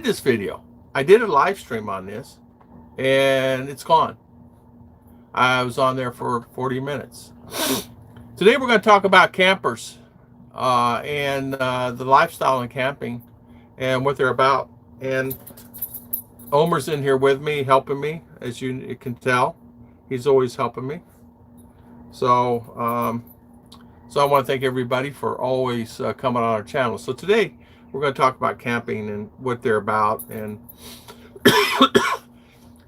this video. I did a live stream on this, and it's gone. I was on there for 40 minutes. Today we're going to talk about campers and the lifestyle in camping and what they're about. And Omer's in here with me, helping me, as you can tell. He's always helping me. So I want to thank everybody for always coming on our channel. So today we're going to talk about camping and what they're about. And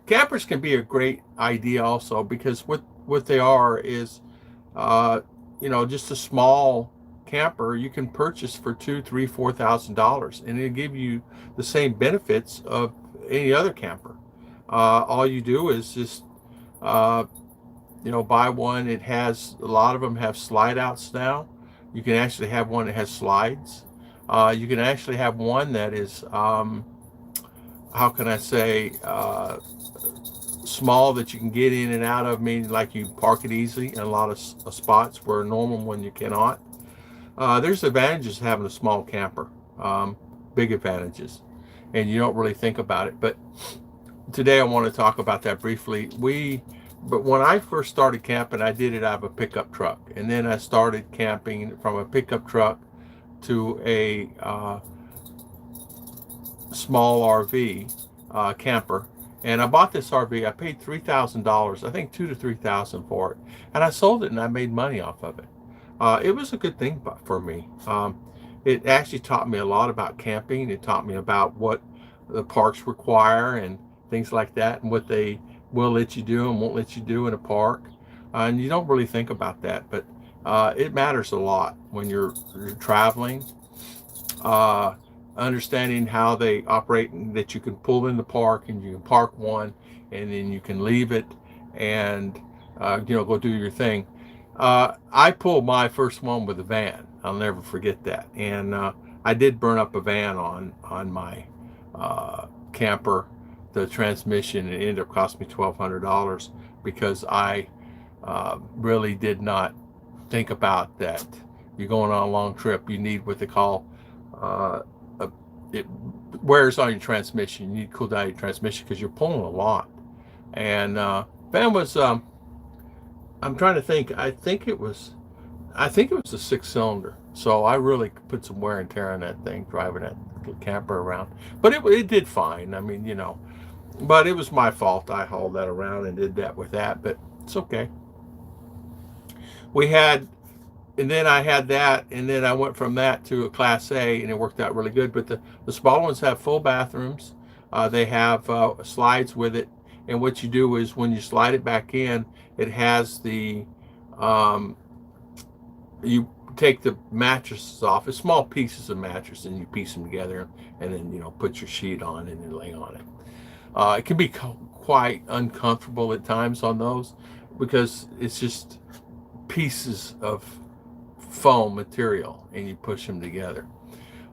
campers can be a great idea also, because what they are is just a small camper you can purchase for $2,000, $3,000, $4,000, and it'll give you the same benefits of any other camper. All you do is just buy one. It has, a lot of them have slide outs now. You can actually have one that has slides. You can actually have one that is how can I say, small, that you can get in and out of, meaning like you park it easily in a lot of spots where a normal one you cannot. There's advantages to having a small camper, big advantages, and you don't really think about it. But today I want to talk about that briefly. But when I first started camping, I did it out of a pickup truck, and then I started camping from a pickup truck to a small RV camper. And I bought this RV. I paid $3,000, I think $2,000 to $3,000 for it, and I sold it and I made money off of it. It was a good thing for me. It actually taught me a lot about camping. It taught me about what the parks require and things like that, and what they will let you do and won't let you do in a park. And you don't really think about that, but it matters a lot when you're traveling. Understanding how they operate, and that you can pull in the park and you can park one and then you can leave it and go do your thing. I pulled my first one with a van. I'll never forget that. And I did burn up a van on my camper, the transmission. It ended up costing me $1,200 because I really did not think about that. You're going on a long trip, you need what they call it wears on your transmission. You need to cool down your transmission because you're pulling a lot. And van was I'm trying to think. I think it was a 6-cylinder. So I really put some wear and tear on that thing, driving that camper around. But it did fine. I mean, but it was my fault. I hauled that around and did that with that, but it's okay. And then I had that, and then I went from that to a Class A, and it worked out really good. But the small ones have full bathrooms. They have slides with it, and what you do is when you slide it back in, it has the you take the mattresses off. It's small pieces of mattress, and you piece them together, and then put your sheet on and then lay on it. It can be quite uncomfortable at times on those, because it's just pieces of foam material and you push them together.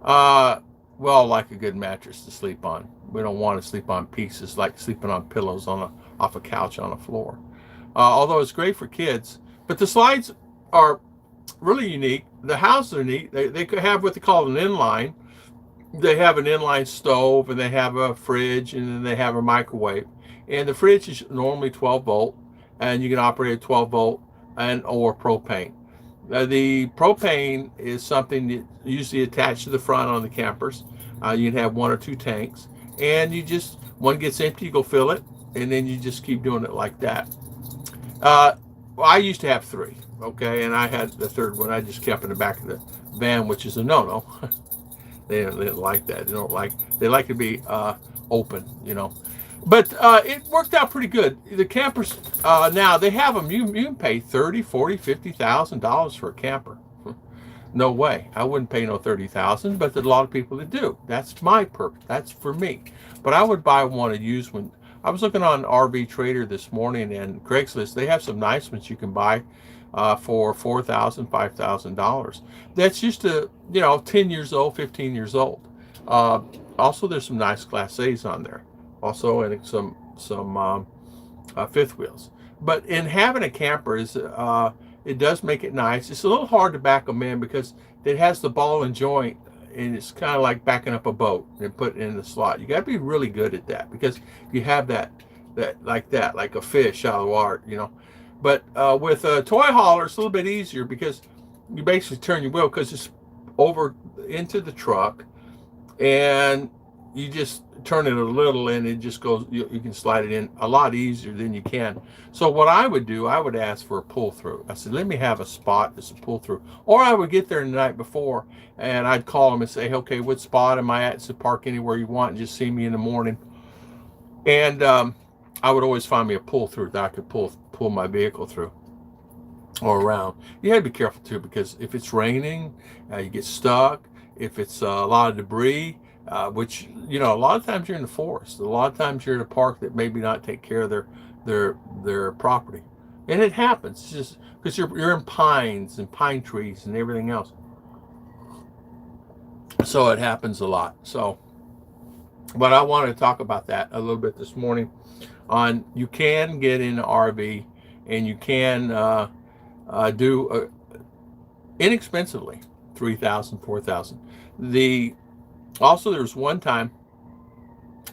Well, like a good mattress to sleep on. We don't want to sleep on pieces like sleeping on pillows off a couch on a floor. Although it's great for kids. But the slides are really unique. The houses are neat. They could have what they call an inline. They have an inline stove, and they have a fridge, and then they have a microwave. And the fridge is normally 12 volt, and you can operate at 12 volt or propane. The propane is something that usually attached to the front on the campers. You can have 1 or 2 tanks, and one gets empty, you go fill it, and then you just keep doing it like that. I used to have 3, okay, and I had the third one. I just kept in the back of the van, which is a no-no. They didn't like that. They like to be open, But it worked out pretty good. The campers now, they have them. You can pay $30,000, $40,000, $50,000 for a camper. No way. I wouldn't pay no $30,000, but there's a lot of people that do. That's my purpose. That's for me. But I would buy one, a used one. I was looking on RV Trader this morning and Craigslist. They have some nice ones you can buy for $4,000, $5,000. That's just 10 years old, 15 years old. Also, there's some nice Class A's on there. Also, and some fifth wheels. But in having a camper, it does make it nice. It's a little hard to back them in because it has the ball and joint and it's kind of like backing up a boat and putting it in the slot. You got to be really good at that, because you have that like a fish out of the water, you know. But with a toy hauler, it's a little bit easier, because you basically turn your wheel, because it's over into the truck, and you just turn it a little and it just goes, you can slide it in a lot easier than you can. So what I would do, I would ask for a pull through. I said, let me have a spot that's a pull through. Or I would get there the night before and I'd call them and say, okay, what spot am I at? So park anywhere you want and just see me in the morning. And I would always find me a pull through that I could pull my vehicle through or around. You have to be careful too, because if it's raining, you get stuck. If it's a lot of debris, which, you know, a lot of times you're in the forest. A lot of times you're in a park that maybe not take care of their property, and it happens. It's just because you're in pines and pine trees and everything else, so it happens a lot. So, but I wanted to talk about that a little bit this morning. On you can get in an RV and you can do inexpensively, 3,000, 4,000. Also, there was one time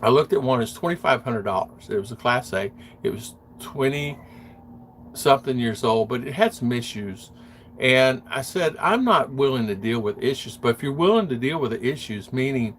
I looked at one. It's $2,500. It was a Class A. It was 20 something years old, but it had some issues. And I said, I'm not willing to deal with issues, but if you're willing to deal with the issues, meaning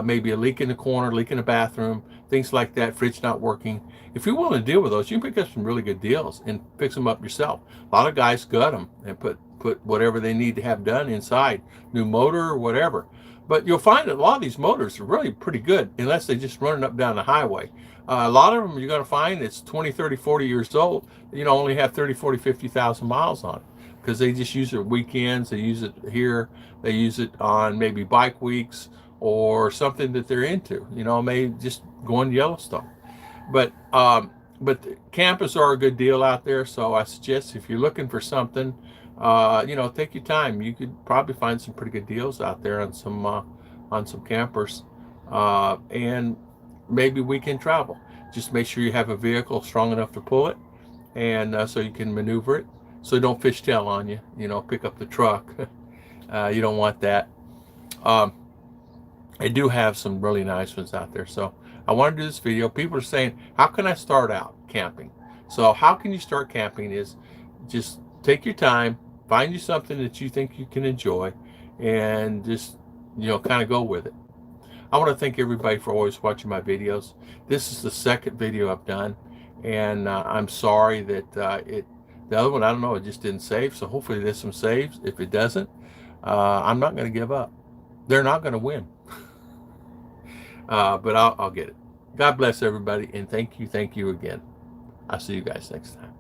maybe a leak in the corner, leak in the bathroom, things like that, fridge not working, if you're willing to deal with those, you can pick up some really good deals and fix them up yourself. A lot of guys gut them and put whatever they need to have done inside, new motor or whatever. But you'll find that a lot of these motors are really pretty good, unless they just running up down the highway. A lot of them you're going to find it's 20, 30, 40 years old, you know, only have 30, 40, 50,000 miles on it, because they just use it weekends. They use it here. They use it on maybe bike weeks or something that they're into, you know, maybe just going to Yellowstone. But the campers are a good deal out there. So I suggest if you're looking for something, you know, take your time. You could probably find some pretty good deals out there on some campers, and maybe weekend travel. Just make sure you have a vehicle strong enough to pull it, and so you can maneuver it, so don't fishtail on you. You know, pick up the truck. You don't want that. I do have some really nice ones out there. So I want to do this video. People are saying, how can I start out camping? So how can you start camping is just take your time, find you something that you think you can enjoy, and just, you know, kind of go with it. I want to thank everybody for always watching my videos. This is the second video I've done, and I'm sorry that the other one, I don't know, it just didn't save. So hopefully this one saves. If it doesn't, I'm not going to give up. They're not going to win. But I'll get it. God bless everybody, and thank you again. I'll see you guys next time.